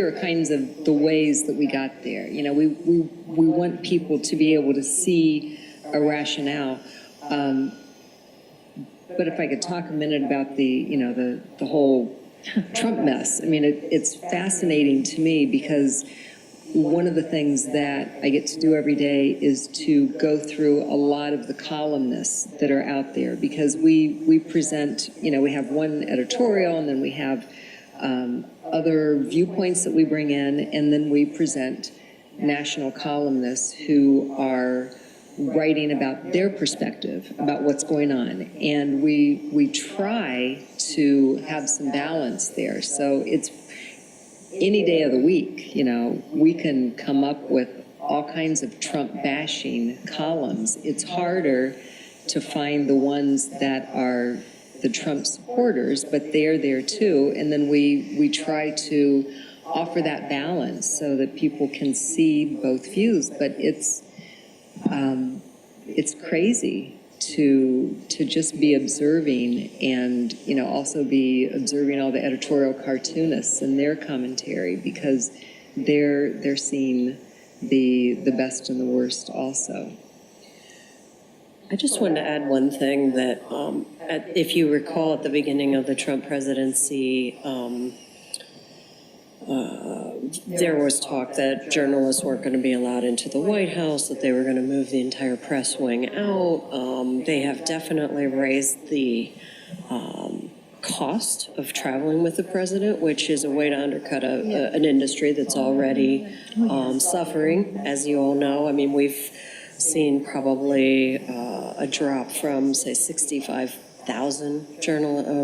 are kinds of the ways that we got there. We want people to be able to see a rationale. But if I could talk a minute about the whole Trump mess. I mean, it's fascinating to me because one of the things that I get to do every day is to go through a lot of the columnists that are out there, because we present, we have one editorial and then we have other viewpoints that we bring in, and then we present national columnists who are writing about their perspective about what's going on, and we try to have some balance there. So it's any day of the week, we can come up with all kinds of Trump bashing columns. It's harder to find the ones that are the Trump supporters, but they're there too. And then we try to offer that balance so that people can see both views. But it's crazy to just be observing, and also be observing all the editorial cartoonists and their commentary, because they're seeing the best and the worst also. I just wanted to add one thing that, if you recall, at the beginning of the Trump presidency, there was talk that journalists weren't going to be allowed into the White House, that they were going to move the entire press wing out. They have definitely raised the cost of traveling with the president, which is a way to undercut an industry that's already suffering, as you all know. I mean, we've seen probably a drop from, say, 65,000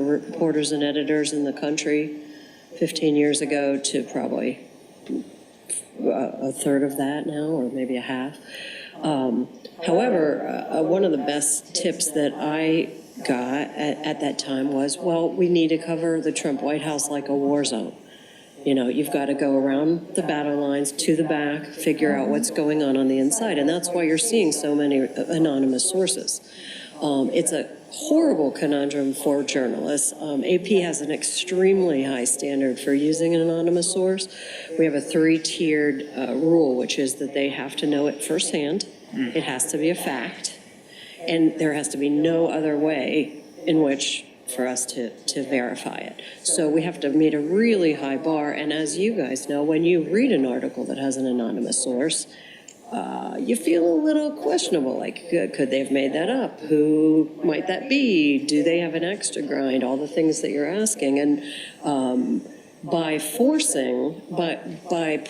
reporters and editors in the country 15 years ago to probably a third of that now, or maybe a half. However, one of the best tips that I got at that time was, well, we need to cover the Trump White House like a war zone. You've got to go around the battle lines to the back, figure out what's going on the inside. And that's why you're seeing so many anonymous sources. It's a horrible conundrum for journalists. AP has an extremely high standard for using an anonymous source. We have a 3-tiered rule, which is that they have to know it firsthand. It has to be a fact. And there has to be no other way in which for us to verify it. So we have to meet a really high bar. And as you guys know, when you read an article that has an anonymous source, you feel a little questionable, like could they have made that up? Who might that be? Do they have an extra grind? All the things that you're asking. And by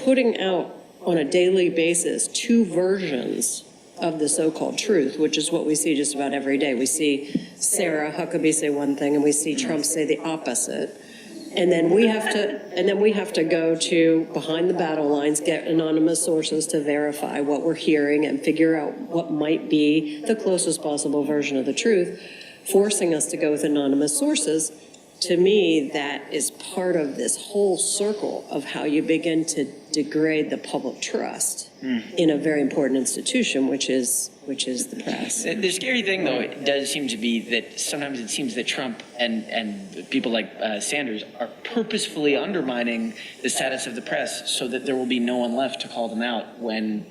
putting out on a daily basis 2 versions of the so-called truth, which is what we see just about every day. We see Sarah Huckabee say one thing and we see Trump say the opposite. And then we have to go to behind the battle lines, get anonymous sources to verify what we're hearing and figure out what might be the closest possible version of the truth, forcing us to go with anonymous sources. To me, that is part of this whole circle of how you begin to degrade the public trust in a very important institution, which is the press. The scary thing, though, it does seem to be that sometimes it seems that Trump and people like Sanders are purposefully undermining the status of the press so that there will be no one left to call them out when,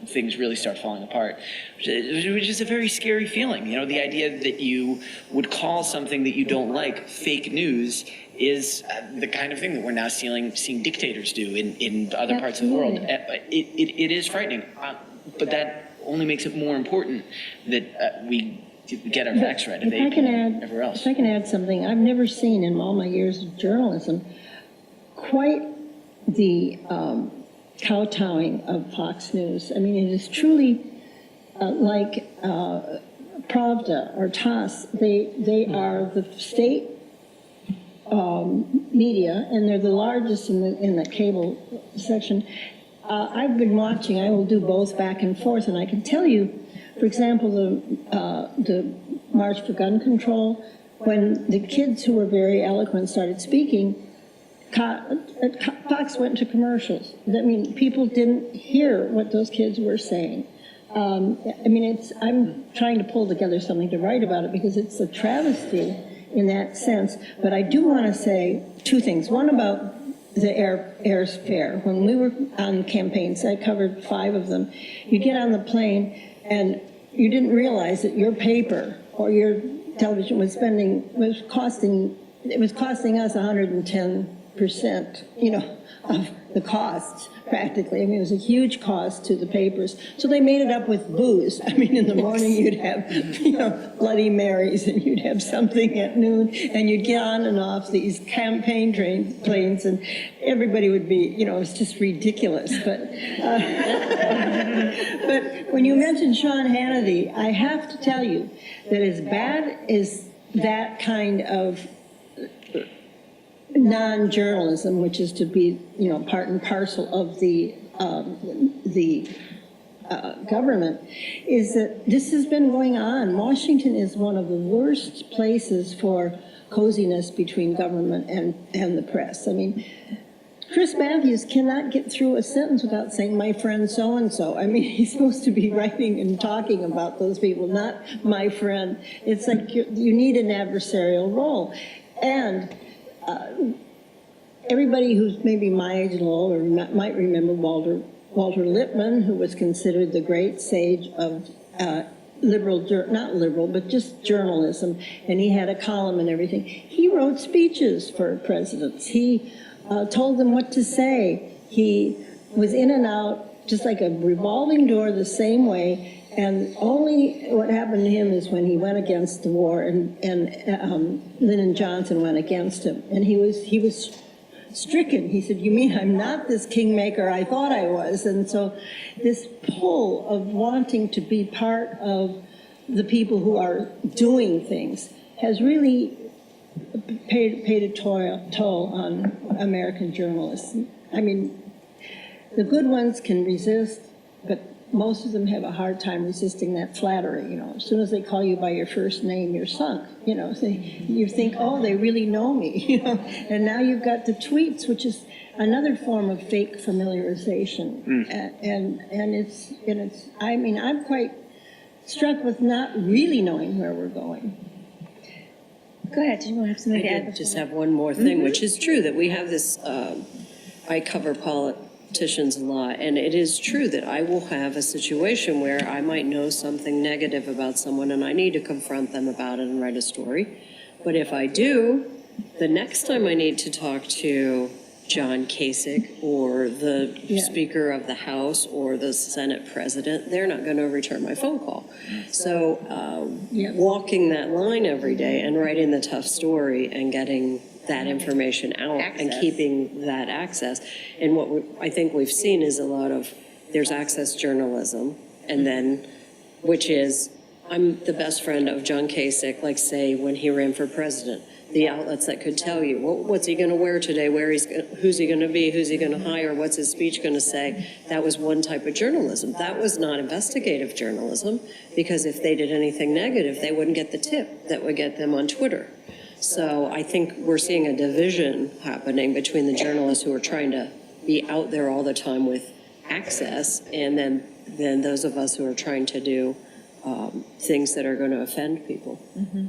things really start falling apart, which is a very scary feeling. The idea that you would call something that you don't like fake news is the kind of thing that we're now seeing dictators do in other parts of the world. It is frightening, but that only makes it more important that we get our facts right. If I can add something, I've never seen in all my years of journalism quite the kowtowing of Fox News. I mean, it is truly like Pravda or TASS. They are the state media, and they're the largest in the cable section. I've been watching. I will do both back and forth, and I can tell you, for example, the March for Gun Control, when the kids who were very eloquent started speaking, Fox went to commercials. I mean, people didn't hear what those kids were saying. I'm trying to pull together something to write about it because it's a travesty in that sense. But I do want to say 2 things. One about the airfare. When we were on campaigns, I covered 5 of them. You get on the plane and you didn't realize that your paper or your television was costing us 110%, of the costs practically. I mean, it was a huge cost to the papers. So they made it up with booze. I mean, in the morning you'd have, Bloody Marys, and you'd have something at noon, and you'd get on and off these campaign planes, and everybody would be, it was just ridiculous. But but when you mentioned Sean Hannity, I have to tell you that as bad as that kind of non-journalism, which is to be, part and parcel of the government, is that this has been going on. Washington is one of the worst places for coziness between government and the press. I mean, Chris Matthews cannot get through a sentence without saying, my friend so-and-so. I mean, he's supposed to be writing and talking about those people, not my friend. It's like you need an adversarial role. And everybody who's maybe my age and older might remember Walter Lippmann, who was considered the great sage of not liberal, but just journalism, and he had a column and everything. He wrote speeches for presidents. He told them what to say. He was in and out, just like a revolving door, the same way. And only what happened to him is when he went against the war, and Lyndon Johnson went against him, and he was stricken. He said, "You mean I'm not this kingmaker I thought I was?" And so, this pull of wanting to be part of the people who are doing things has really paid a toll on American journalists. I mean, the good ones can resist, but most of them have a hard time resisting that flattery. As soon as they call you by your first name, you're sunk. You think, oh, they really know me. And now you've got the tweets, which is another form of fake familiarization. And it's. I mean, I'm quite struck with not really knowing where we're going. Go ahead, do you want to have something to I add? did just have one more thing, which is true, that we have this, I cover politicians a lot, and it is true that I will have a situation where I might know something negative about someone and I need to confront them about it and write a story. But if I do, the next time I need to talk to John Kasich or the Speaker of the House or the Senate President, they're not going to return my phone call. So walking that line every day and writing the tough story and getting that information out and keeping that access. And what I think we've seen is a lot of, there's access journalism, and then, which is, I'm the best friend of John Kasich, like say when he ran for president. The outlets that could tell you, what's he going to wear today, who's he going to be, who's he going to hire, what's his speech going to say. That was one type of journalism. That was not investigative journalism, because if they did anything negative, they wouldn't get the tip that would get them on Twitter. So I think we're seeing a division happening between the journalists who are trying to be out there all the time with access, and then those of us who are trying to do things that are going to offend people. Mm-hmm.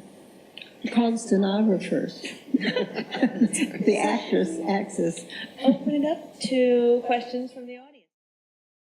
Called stenographers. The actress access. Open it up to questions from the audience.